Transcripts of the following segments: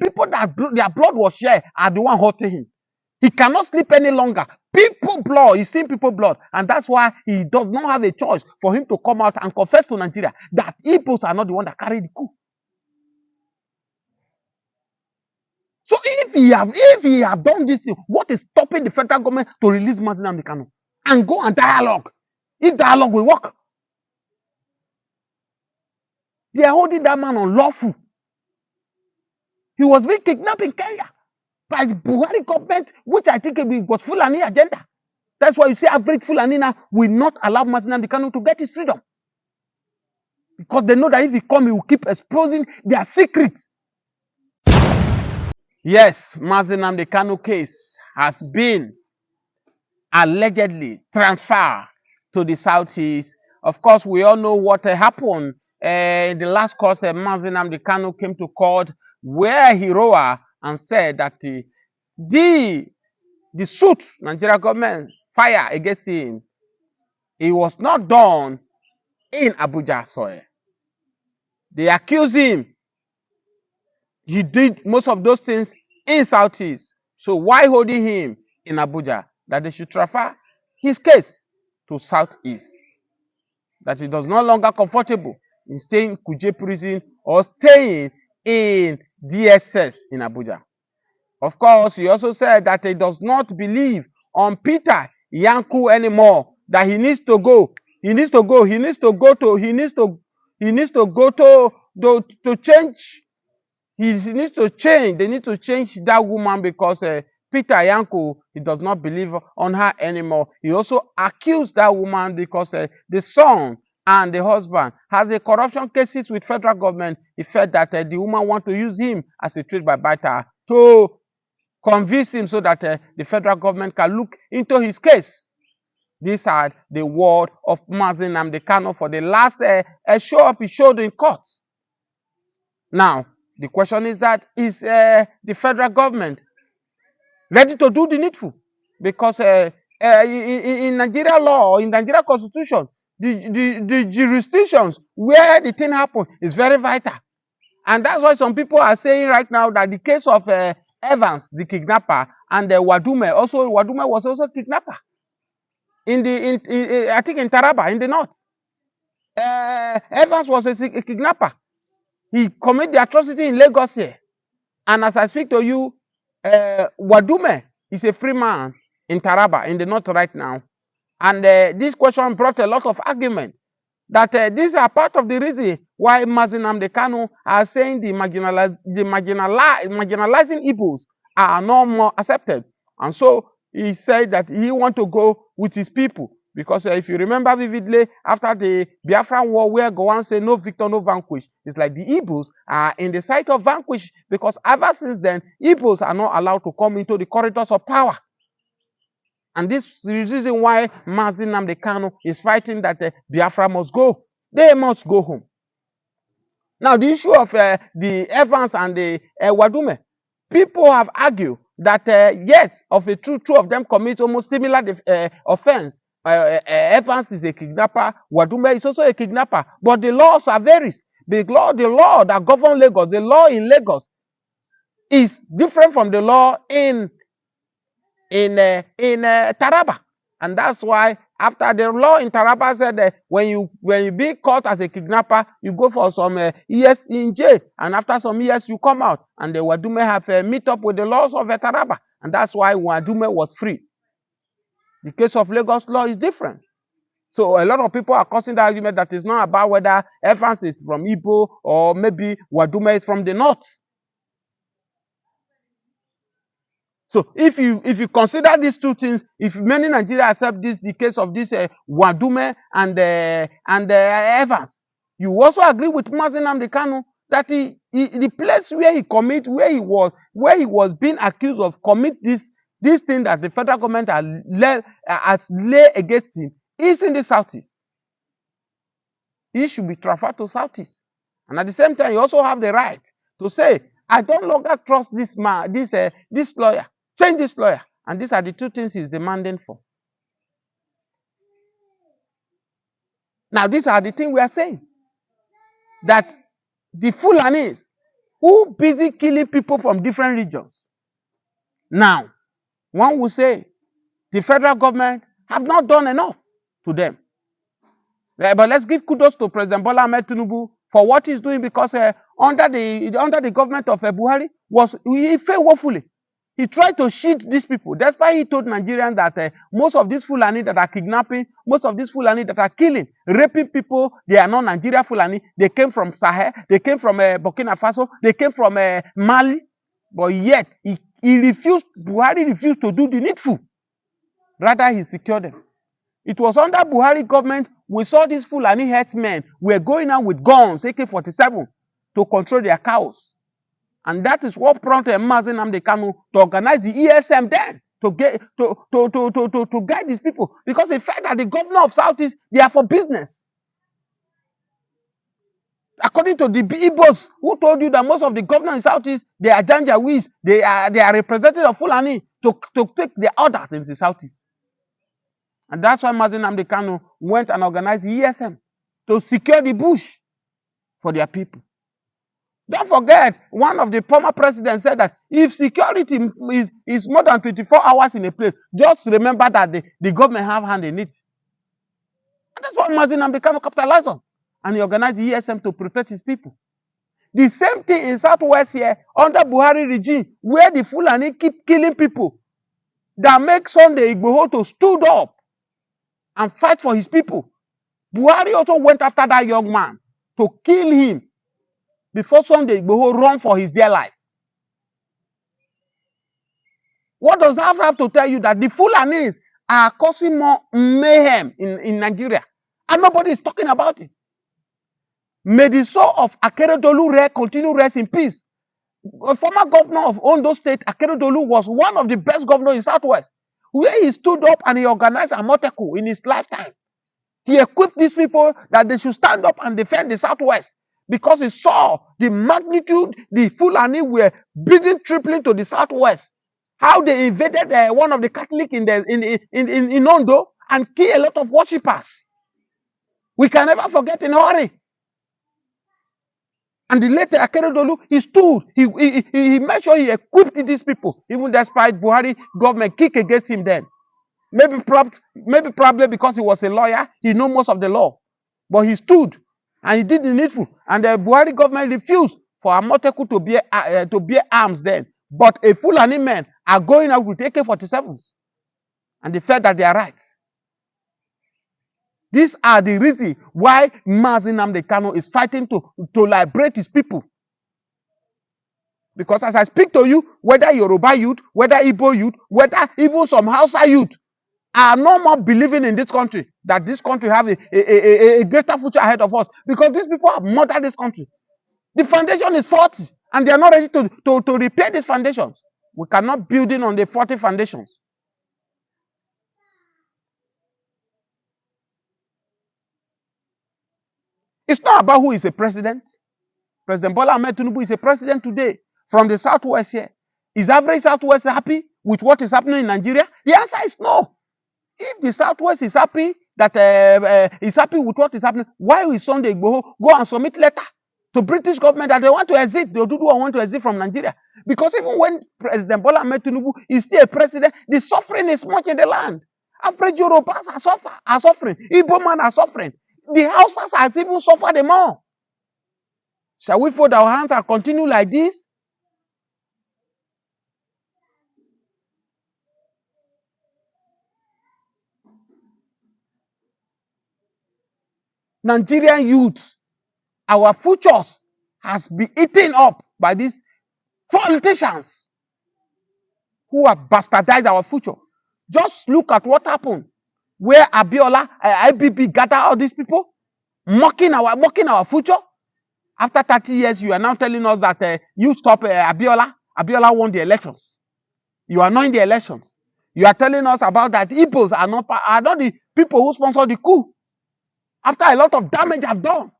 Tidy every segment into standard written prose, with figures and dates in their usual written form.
People that their blood was shared are the one hurting him. He cannot sleep any longer. People blood, he's seeing people blood. And that's why he does not have a choice for him to come out and confess to Nigeria that Igbos are not the one that carried the coup. So if he have done this thing, what is stopping the federal government to release Mazi Nnamdi Kanu and go and dialogue? If dialogue will work, they are holding that man unlawful. He was being kidnapped in Kenya by the Buhari government, which I think was Fulani agenda. That's why you see average Fulani now will not allow Mazi Nnamdi Kanu to get his freedom. Because they know that if he come, he will keep exposing their secrets. Yes, Mazi Nnamdi Kanu case has been allegedly transferred to the southeast. Of course, we all know what happened in the last course. Mazi Nnamdi Kanu came to court where he roared and said that the suit Nigeria government fire against him, it was not done in Abuja soil. They accused him he did most of those things in Southeast. So why holding him in Abuja? That they should transfer his case to Southeast. That he does no longer comfortable in staying in Kuje prison or staying in DSS in Abuja. Of course, he also said that he does not believe on Peter Yanku anymore. That he needs to go. He needs to go. He needs to go to. He needs to go to change. He needs to change. They need to change that woman because Peter Yanku, he does not believe on her anymore. He also accused that woman because the son and the husband has a corruption cases with federal government. He felt that the woman want to use him as a trade by barter to convince him so that the federal government can look into his case. These are the word of Mazi Nnamdi Kanu for the last show up he showed in court. Now, the question is that is the federal government ready to do the needful? Because in Nigeria law or in Nigeria constitution, the jurisdictions where the thing happened is very vital. And that's why some people are saying right now that the case of Evans, the kidnapper, and Wadume was also kidnapper. I think in Taraba, in the north. Evans was a kidnapper. He committed the atrocity in Lagos here. And as I speak to you, Wadume is a free man in Taraba, in the north right now. And this question brought a lot of argument that these are part of the reason why Mazi Nnamdi Kanu are saying the marginalizing Igbos are no more accepted. And so he said that he want to go with his people. Because if you remember vividly, after the Biafran war, where Gowon said no victor, no vanquish, it's like the Igbos are in the sight of vanquish because ever since then, Igbos are not allowed to come into the corridors of power. And this is the reason why Mazi Nnamdi Kanu is fighting that Biafra must go. They must go home. Now, the issue of the Evans and the Wadume, people have argued that yes, of a two of them commit almost similar offense. Evans is a kidnapper, Wadume is also a kidnapper, but the laws are varies. The law that governs Lagos, the law in Lagos is different from the law in Taraba, and that's why after the law in Taraba said that when you be caught as a kidnapper, you go for some years in jail, and after some years you come out, and the Wadume have meet up with the laws of Taraba, and that's why Wadume was free. The case of Lagos law is different. So a lot of people are causing the argument that it's not about whether Evans is from Igbo or maybe Wadume is from the north. So if you consider these two things, if many Nigerians accept this, the case of this Wadume and Evans, you also agree with Mazi Nnamdi Kanu that the place where he was being accused of commit this thing that the federal government has laid against him is in the southeast. He should be transferred to southeast, and at the same time, you also have the right to say, I don't longer trust this man, this lawyer. Change this lawyer. And these are the two things he's demanding for. Now, these are the things we are saying. That the Fulanis who busy killing people from different regions. Now, one will say the federal government have not done enough to them. But let's give kudos to President Bola Ahmed Tinubu for what he's doing, because under the government of Buhari he failed woefully. He tried to cheat these people. That's why he told Nigerians that most of these Fulani that are kidnapping, most of these Fulani that are killing, raping people, they are not Nigeria Fulani. They came from Sahel. They came from Burkina Faso. They came from Mali. But yet, Buhari refused to do the needful. Rather, he secured them. It was under Buhari government we saw these Fulani herdsmen were going out with guns, AK-47, to control their cows. And that is what prompted Mazi Nnamdi Kanu to organize the ESM then to guide these people, because he felt that the governor of Southeast, they are for business. According to the Igbos, who told you that most of the governors in Southeast, they are Janjaweeds, they are representatives of Fulani to take the orders in the Southeast. And that's why Mazi Nnamdi Kanu went and organized the ESM to secure the bush for their people. Don't forget, one of the former presidents said that if security is more than 24 hours in a place, just remember that the government have hand in it. And that's what Mazi Nnamdi Kanu capitalized on. And he organized the ESM to protect his people. The same thing in Southwest here, under Buhari regime, where the Fulani keep killing people, that make Sunday Igboho to stood up and fight for his people. Buhari also went after that young man to kill him before Sunday Igboho run for his dear life. What does that have to tell you? That the Fulanis are causing more mayhem in Nigeria, and nobody is talking about it. May the soul of Akeredolu continue rest in peace. A former governor of Ondo State, Akeredolu, was one of the best governors in Southwest, where he stood up and he organized Amoteku in his lifetime. He equipped these people that they should stand up and defend the Southwest, because he saw the magnitude the Fulani were busy tripling to the Southwest. How they invaded one of the Catholic in Ondo and killed a lot of worshippers. We can never forget in a hurry. And the later Akeredolu, he stood, he made sure he equipped these people, even despite Buhari government kick against him then. Maybe probably because he was a lawyer, he knew most of the law. But he stood and he did the needful. And the Buhari government refused for Amoteku to bear arms then. But a Fulani men are going out with AK-47s. And they felt that they are right. These are the reasons why Mazi Nnamdi Kanu is fighting to liberate his people. Because as I speak to you, whether Yoruba youth, whether Igbo youth, whether even some Hausa youth, are no more believing in this country, that this country have a greater future ahead of us, because these people have murdered this country. The foundation is faulty, and they are not ready to repair these foundations. We cannot build in on the faulty foundations. It's not about who is a president. President Bola Ahmed Tinubu is a president today from the Southwest here. Is average Southwest happy with what is happening in Nigeria? The answer is no. If the Southwest is happy is happy with what is happening, why will Sunday Igboho go and submit letter to British government that they want to exit, the Oduduwa want to exit from Nigeria? Because even when President Bola Ahmed Tinubu is still a president, the suffering is much in the land. Average Yorubas are suffering. Igbo man are suffering. The Hausas have even suffered more. Shall we fold our hands and continue like this? Nigerian youth, our futures has been eaten up by these politicians who have bastardized our future. Just look at what happened, where Abiola, IBB gathered all these people, mocking our future. After 30 years, you are now telling us that you stop Abiola. Abiola won the elections. You are not in the elections. You are telling us about that Igbos are not the people who sponsor the coup. After a lot of damage have done.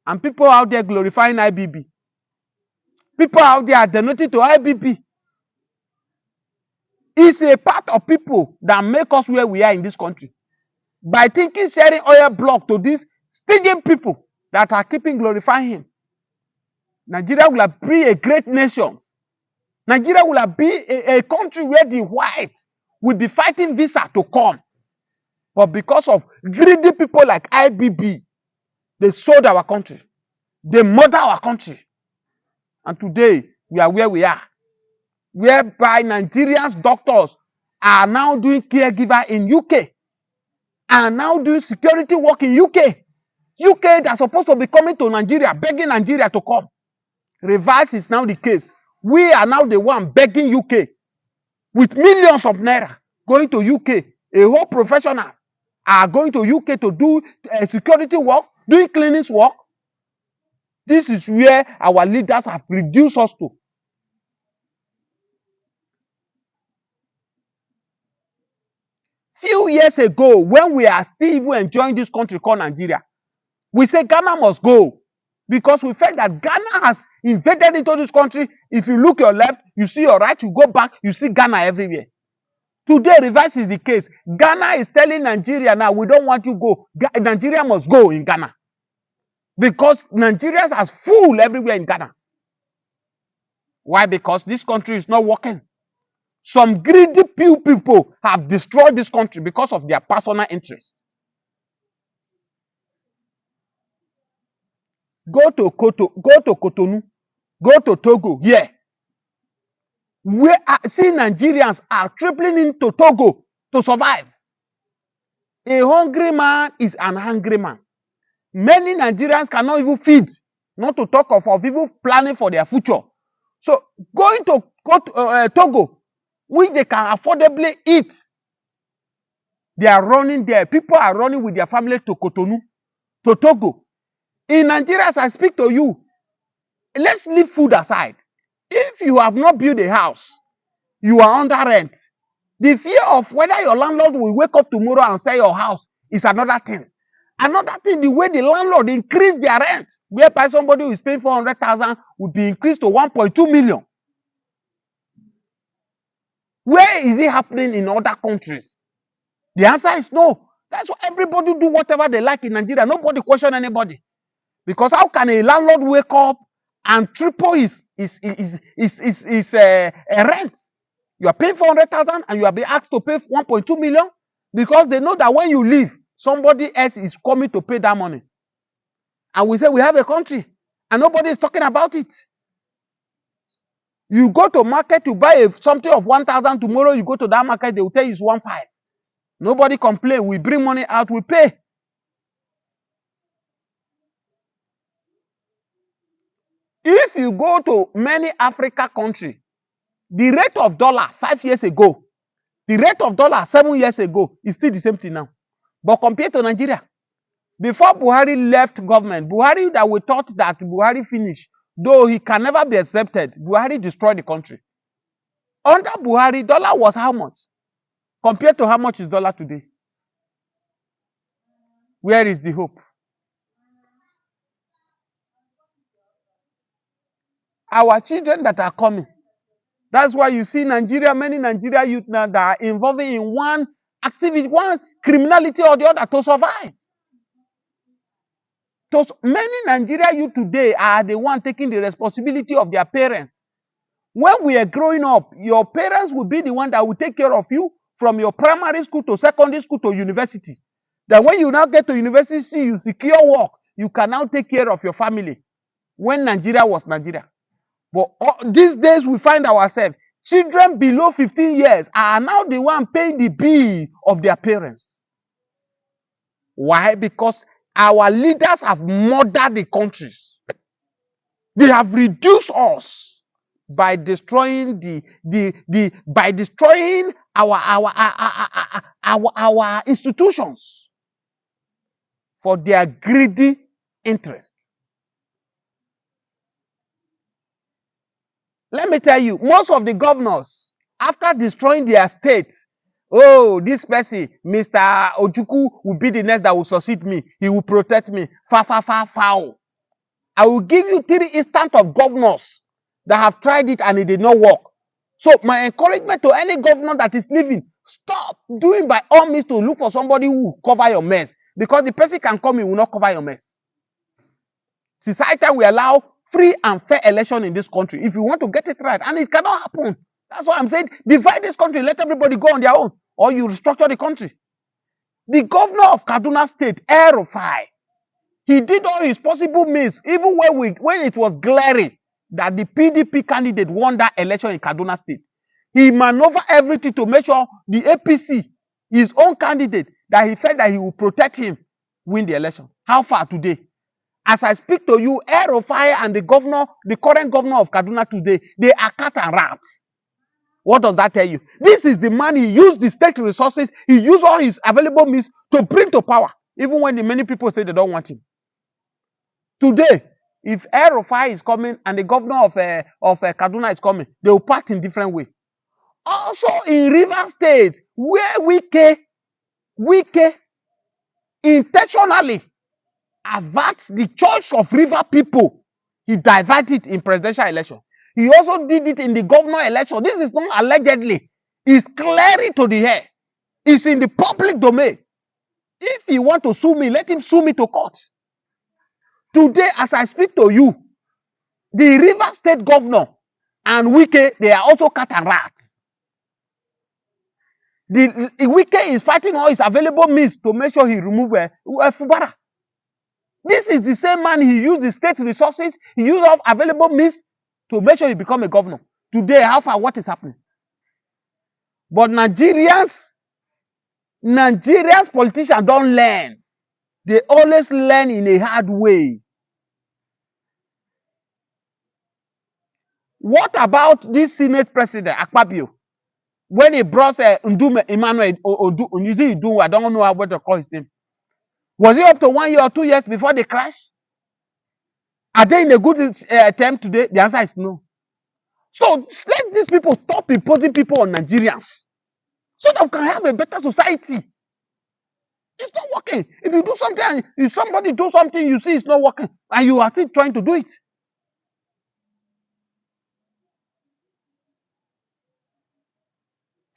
And people out there glorifying IBB. People out there are donating to IBB. It's a part of people that make us where we are in this country. By thinking sharing oil block to these stingy people that are keeping glorifying him. Nigeria will have been a great nation. Nigeria will have been a country where the white will be fighting visa to come. But because of greedy people like IBB, they sold our country. They murder our country. And today, we are where we are. Whereby Nigerians doctors are now doing caregiver in UK. Are now doing security work in UK. UK that's supposed to be coming to Nigeria, begging Nigeria to come. Reverse is now the case. We are now the one begging UK with millions of naira going to UK. A whole professional are going to UK to do security work, doing cleanings work. This is where our leaders have reduced us to. Few years ago, when we are still even enjoying this country called Nigeria, we say Ghana must go because we felt that Ghana has invaded into this country. If you look your left, you see your right, you go back, you see Ghana everywhere. Today, reverse is the case. Ghana is telling Nigeria now, we don't want you go. Nigeria must go in Ghana. Because Nigerians are full everywhere in Ghana. Why? Because this country is not working. Some greedy few people have destroyed this country because of their personal interests. Go to Cotonou, go to Togo, yeah. See, Nigerians are tripling into Togo to survive. A hungry man is an hungry man. Many Nigerians cannot even feed, not to talk of even planning for their future. So going to Togo, which they can affordably eat, they are running there. People are running with their family to Cotonou, to Togo. In Nigeria, as I speak to you, let's leave food aside. If you have not built a house, you are under rent. The fear of whether your landlord will wake up tomorrow and sell your house is another thing. Another thing, the way the landlord increase their rent, whereby somebody who is paying 400,000 will be increased to 1.2 million. Where is it happening in other countries? The answer is no. That's why everybody do whatever they like in Nigeria. Nobody question anybody. Because how can a landlord wake up and triple his rent? You are paying 400,000 and you are being asked to pay 1.2 million because they know that when you leave, somebody else is coming to pay that money. And we say we have a country and nobody is talking about it. You go to market to buy something of 1,000, tomorrow you go to that market, they will tell you it's 1.5. Nobody complain. We bring money out, we pay. If you go to many Africa countries, the rate of dollar 5 years ago, the rate of dollar 7 years ago is still the same thing now. But compared to Nigeria, before Buhari left government, Buhari that we thought that Buhari finished, though he can never be accepted, Buhari destroyed the country. Under Buhari, dollar was how much? Compared to how much is dollar today? Where is the hope? Our children that are coming. That's why you see Nigeria, many Nigeria youth now that are involving in one activity, one criminality or the other to survive. Many Nigeria youth today are the one taking the responsibility of their parents. When we are growing up, your parents will be the one that will take care of you from your primary school to secondary school to university. Then when you now get to university, you secure work, you can now take care of your family. When Nigeria was Nigeria. But these days we find ourselves, children below 15 years are now the one paying the bill of their parents. Why? Because our leaders have murdered the countries. They have reduced us by destroying our institutions for their greedy interests. Let me tell you, most of the governors, after destroying their state, oh, this person, Mr. Ojukwu, will be the next that will succeed me. He will protect me. Foul. I will give you 3 instances of governors that have tried it and it did not work. So my encouragement to any governor that is leaving, stop doing by all means to look for somebody who will cover your mess. Because the person can come, he will not cover your mess. Society will allow free and fair election in this country if you want to get it right, and it cannot happen. That's why I'm saying divide this country, let everybody go on their own, or you restructure the country. The governor of Kaduna State, El-Rufai, he did all his possible means, even when it was glaring that the PDP candidate won that election in Kaduna State. He maneuvered everything to make sure the APC, his own candidate, that he felt that he would protect him, win the election. How far today? As I speak to you, El-Rufai and the current governor of Kaduna today, they are cat and rat. What does that tell you? This is the man, he used the state resources, he used all his available means to bring to power, even when the many people say they don't want him. Today, if El-Rufai is coming and the governor of Kaduna is coming, they will part in different way. Also in Rivers State, where Wike intentionally averts the choice of river people, he diverted it in presidential election. He also did it in the governor election. This is not allegedly. It's clearly to the air. It's in the public domain. If he want to sue me, let him sue me to court. Today, as I speak to you, the River State governor and Wike, they are also cat and rat. The Wike is fighting all his available means to make sure he remove Fubara. This is the same man, he used the state resources, he used all available means to make sure he become a governor. Today, how far, what is happening? But Nigerians politicians don't learn. They always learn in a hard way. What about this Senate president, Akpabio? When he brought Ndume Emmanuel Odu, I don't know what to call his name. Was it up to 1 year or 2 years before they crash? Are they in a good attempt today? The answer is no. So let these people stop imposing people on Nigerians so that we can have a better society. It's not working. If you do something and if somebody do something, you see it's not working, and you are still trying to do it.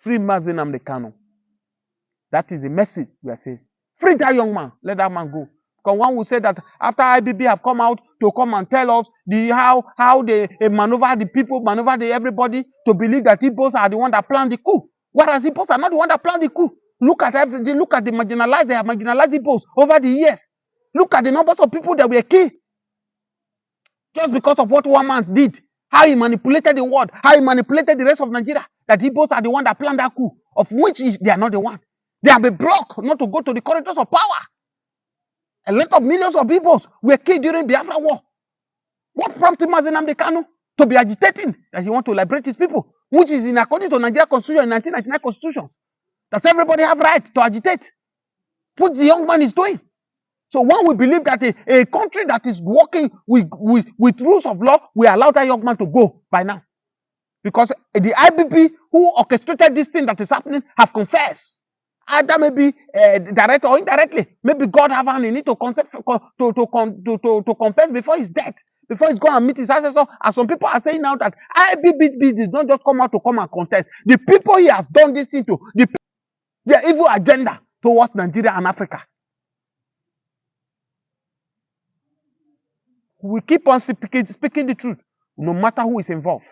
Free Mazi Nnamdi Kanu. That is the message we are saying. Free that young man. Let that man go. Because one will say that after IBB have come out to come and tell us how they maneuver the people, maneuver everybody to believe that Igbos are the one that planned the coup. Whereas Igbos are not the one that planned the coup. Look at everything. Look at the marginalized. They have marginalized Igbos over the years. Look at the numbers of people that were killed just because of what one man did. How he manipulated the world. How he manipulated the rest of Nigeria. That Igbos are the one that planned that coup, of which they are not the one. They have been blocked not to go to the corridors of power. A lot of millions of people were killed during the Biafra war. What prompted Mazi Nnamdi Kanu to be agitating that he wants to liberate his people, which is in according to Nigeria Constitution, in 1999 Constitution, that everybody have right to agitate. What the young man is doing. So when we believe that a country that is working with rules of law, we allow that young man to go by now. Because the IBB who orchestrated this thing that is happening have confessed. Either maybe direct or indirectly. Maybe God have hand in it to confess before his death, before he's going to meet his ancestor. And some people are saying now that IBB did not just come out to come and contest. The people he has done this thing to, their evil agenda towards Nigeria and Africa. We keep on speaking the truth, no matter who is involved.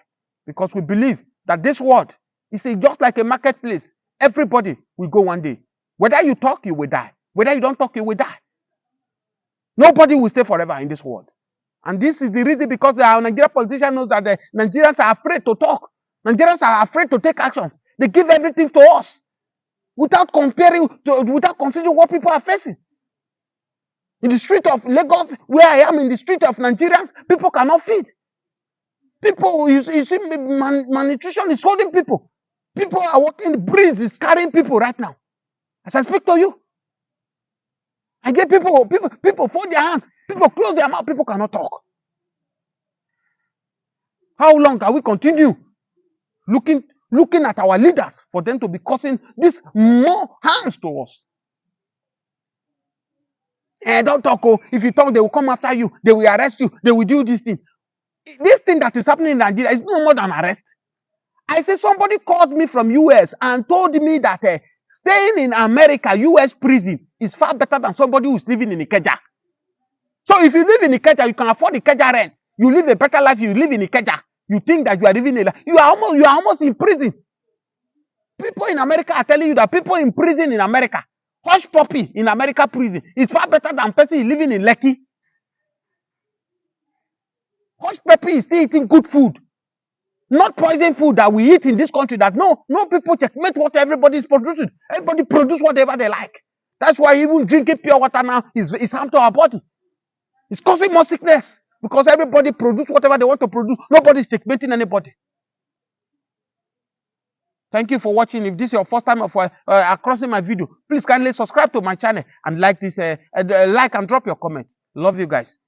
Because we believe that this world is just like a marketplace. Everybody will go one day. Whether you talk, you will die. Whether you don't talk, you will die. Nobody will stay forever in this world. And this is the reason because our Nigerian politician knows that the Nigerians are afraid to talk. Nigerians are afraid to take action. They give everything to us without considering what people are facing. In the street of Lagos, where I am, in the street of Nigerians, people cannot feed. People, you see, malnutrition is holding people. People are walking, the breeze is carrying people right now. As I speak to you, I get people fold their hands, people close their mouth, people cannot talk. How long can we continue looking at our leaders for them to be causing this more harms to us? Don't talk. Oh, if you talk, they will come after you, they will arrest you, they will do this thing. This thing that is happening in Nigeria is no more than arrest. I say somebody called me from US and told me that staying in America, US prison, is far better than somebody who is living in Ikeja. So if you live in Ikeja, you can afford the Ikeja rent. You live a better life. You live in Ikeja. You think that you are living a life. You are almost in prison. People in America are telling you that people in prison in America, hush puppy in America prison is far better than person living in Lekki. Hush puppy is still eating good food, not poison food that we eat in this country. That no people checkmate what everybody is producing. Everybody produce whatever they like. That's why even drinking pure water now is harm to our body. It's causing more sickness because everybody produce whatever they want to produce. Nobody is checkmating anybody. Thank you for watching. If this is your first time of crossing my video, please kindly subscribe to my channel and like this, like and drop your comments. Love you guys.